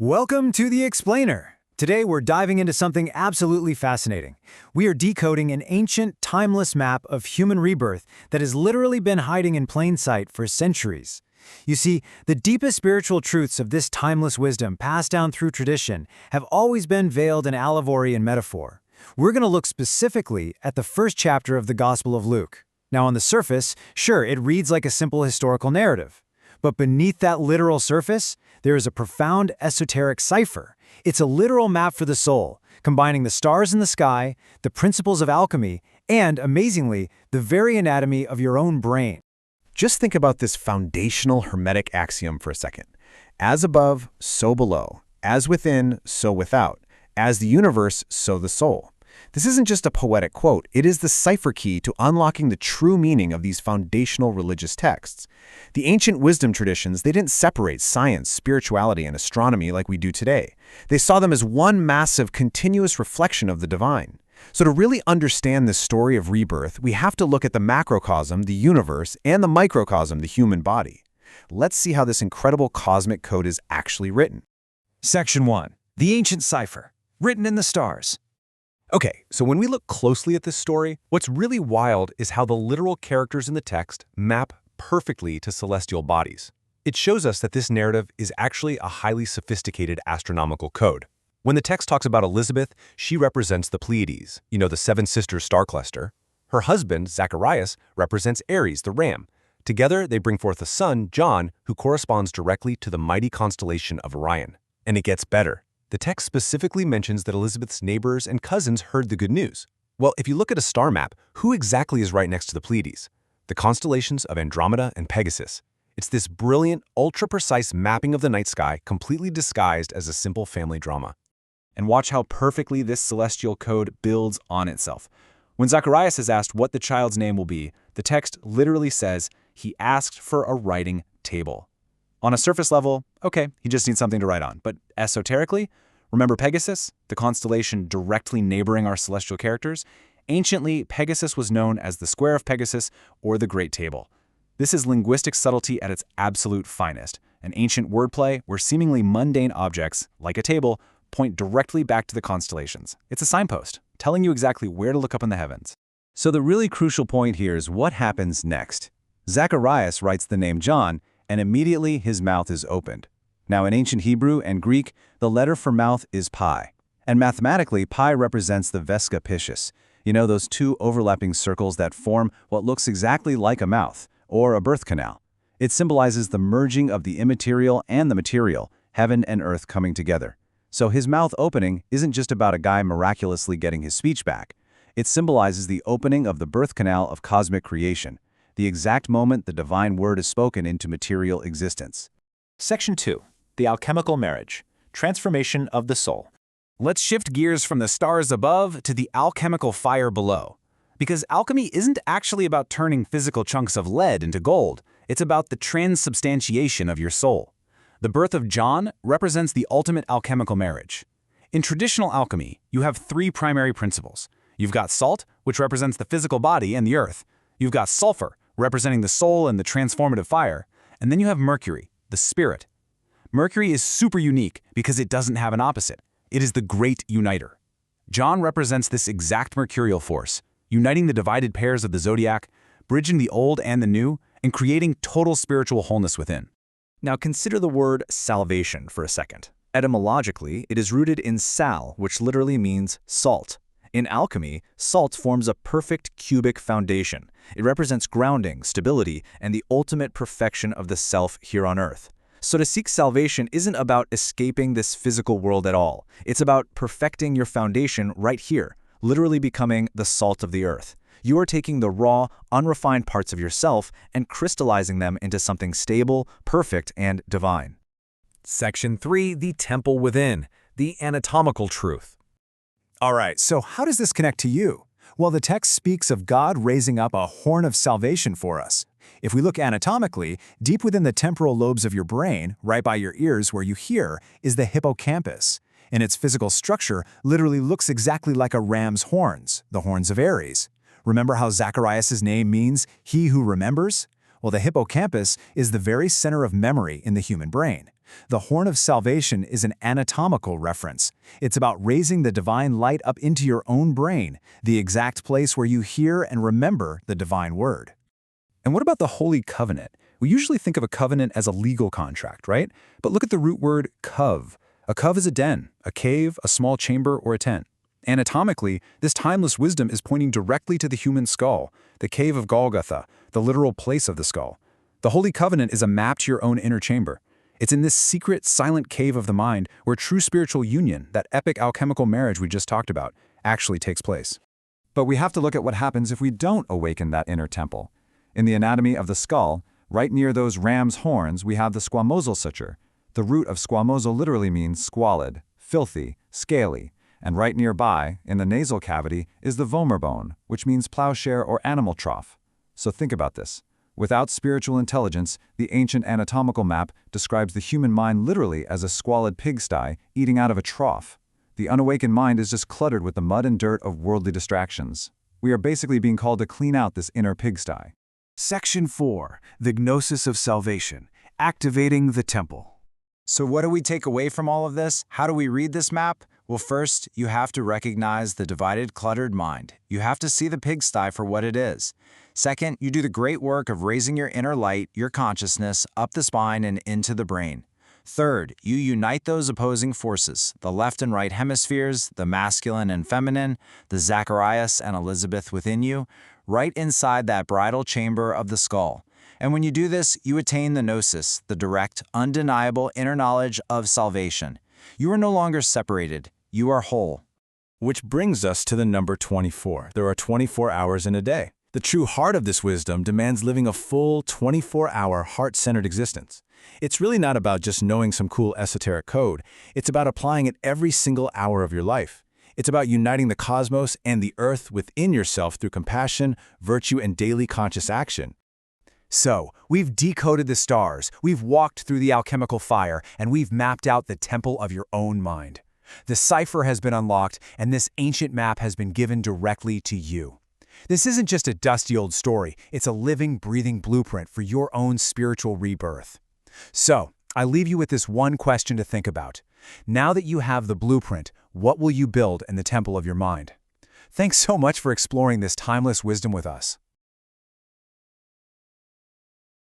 Welcome to The Explainer. Today we're diving into something absolutely fascinating. We are decoding an ancient, timeless map of human rebirth that has literally been hiding in plain sight for centuries. You see, the deepest spiritual truths of this timeless wisdom passed down through tradition have always been veiled in allegory and metaphor. We're going to look specifically at the first chapter of the Gospel of Luke. Now, on the surface, sure, it reads like a simple historical narrative. But beneath that literal surface, there is a profound esoteric cipher. It's a literal map for the soul, combining the stars in the sky, the principles of alchemy, and, amazingly, the very anatomy of your own brain. Just think about this foundational Hermetic axiom for a second. As above, so below. As within, so without. As the universe, so the soul. This isn't just a poetic quote, it is the cipher key to unlocking the true meaning of these foundational religious texts. The ancient wisdom traditions, they didn't separate science, spirituality, and astronomy like we do today. They saw them as one massive, continuous reflection of the divine. So to really understand this story of rebirth, we have to look at the macrocosm, the universe, and the microcosm, the human body. Let's see how this incredible cosmic code is actually written. Section 1. The Ancient Cipher, written in the stars. Okay, so when we look closely at this story, what's really wild is how the literal characters in the text map perfectly to celestial bodies. It shows us that this narrative is actually a highly sophisticated astronomical code. When the text talks about Elizabeth, she represents the Pleiades, the Seven Sisters star cluster. Her husband, Zacharias, represents Aries, the ram. Together, they bring forth a son, John, who corresponds directly to the mighty constellation of Orion. And it gets better. The text specifically mentions that Elizabeth's neighbors and cousins heard the good news. Well, if you look at a star map, who exactly is right next to the Pleiades? The constellations of Andromeda and Pegasus. It's this brilliant, ultra-precise mapping of the night sky completely disguised as a simple family drama. And watch how perfectly this celestial code builds on itself. When Zacharias is asked what the child's name will be, the text literally says he asked for a writing table. On a surface level, okay, he just needs something to write on. But esoterically, remember Pegasus, the constellation directly neighboring our celestial characters? Anciently, Pegasus was known as the Square of Pegasus or the Great Table. This is linguistic subtlety at its absolute finest, an ancient wordplay where seemingly mundane objects, like a table, point directly back to the constellations. It's a signpost, telling you exactly where to look up in the heavens. So the really crucial point here is what happens next. Zacharias writes the name John, and immediately his mouth is opened. Now in ancient Hebrew and Greek, the letter for mouth is pi. And mathematically, pi represents the vesca piscis. Those two overlapping circles that form what looks exactly like a mouth, or a birth canal. It symbolizes the merging of the immaterial and the material, heaven and earth coming together. So his mouth opening isn't just about a guy miraculously getting his speech back. It symbolizes the opening of the birth canal of cosmic creation, the exact moment the divine word is spoken into material existence. Section 2. The Alchemical Marriage, Transformation of the Soul. Let's shift gears from the stars above to the alchemical fire below. Because alchemy isn't actually about turning physical chunks of lead into gold. It's about the transubstantiation of your soul. The birth of John represents the ultimate alchemical marriage. In traditional alchemy, you have three primary principles. You've got salt, which represents the physical body and the earth. You've got sulfur, representing the soul and the transformative fire. And then you have mercury, the spirit. Mercury is super unique because it doesn't have an opposite. It is the great uniter. John represents this exact mercurial force, uniting the divided pairs of the zodiac, bridging the old and the new, and creating total spiritual wholeness within. Now consider the word salvation for a second. Etymologically, it is rooted in sal, which literally means salt. In alchemy, salt forms a perfect cubic foundation. It represents grounding, stability, and the ultimate perfection of the self here on earth. So to seek salvation isn't about escaping this physical world at all. It's about perfecting your foundation right here, literally becoming the salt of the earth. You are taking the raw, unrefined parts of yourself and crystallizing them into something stable, perfect, and divine. Section 3. The Temple Within, the Anatomical Truth. All right, so how does this connect to you? Well, the text speaks of God raising up a horn of salvation for us. If we look anatomically, deep within the temporal lobes of your brain, right by your ears where you hear, is the hippocampus. And its physical structure literally looks exactly like a ram's horns, the horns of Aries. Remember how Zacharias' name means, he who remembers? Well, the hippocampus is the very center of memory in the human brain. The horn of salvation is an anatomical reference. It's about raising the divine light up into your own brain, the exact place where you hear and remember the divine word. And what about the Holy Covenant? We usually think of a covenant as a legal contract, right? But look at the root word cov. A cov is a den, a cave, a small chamber, or a tent. Anatomically, this timeless wisdom is pointing directly to the human skull, the cave of Golgotha, the literal place of the skull. The Holy Covenant is a map to your own inner chamber. It's in this secret, silent cave of the mind where true spiritual union, that epic alchemical marriage we just talked about, actually takes place. But we have to look at what happens if we don't awaken that inner temple. In the anatomy of the skull, right near those ram's horns, we have the squamosal suture. The root of squamoso literally means squalid, filthy, scaly, and right nearby, in the nasal cavity, is the vomer bone, which means plowshare or animal trough. So think about this. Without spiritual intelligence, the ancient anatomical map describes the human mind literally as a squalid pigsty eating out of a trough. The unawakened mind is just cluttered with the mud and dirt of worldly distractions. We are basically being called to clean out this inner pigsty. Section 4. The Gnosis of Salvation. Activating the Temple. So what do we take away from all of this? How do we read this map? Well, first, you have to recognize the divided, cluttered mind. You have to see the pigsty for what it is. Second, you do the great work of raising your inner light, your consciousness, up the spine and into the brain. Third, you unite those opposing forces, the left and right hemispheres, the masculine and feminine, the Zacharias and Elizabeth within you, right inside that bridal chamber of the skull. And when you do this, you attain the gnosis, the direct, undeniable inner knowledge of salvation. You are no longer separated. You are whole. Which brings us to the number 24. There are 24 hours in a day. The true heart of this wisdom demands living a full 24-hour heart-centered existence. It's really not about just knowing some cool esoteric code. It's about applying it every single hour of your life. It's about uniting the cosmos and the earth within yourself through compassion, virtue, and daily conscious action. So, we've decoded the stars, we've walked through the alchemical fire, and we've mapped out the temple of your own mind. The cipher has been unlocked, and this ancient map has been given directly to you. This isn't just a dusty old story, it's a living, breathing blueprint for your own spiritual rebirth. So, I leave you with this one question to think about. Now that you have the blueprint, what will you build in the temple of your mind? Thanks so much for exploring this timeless wisdom with us.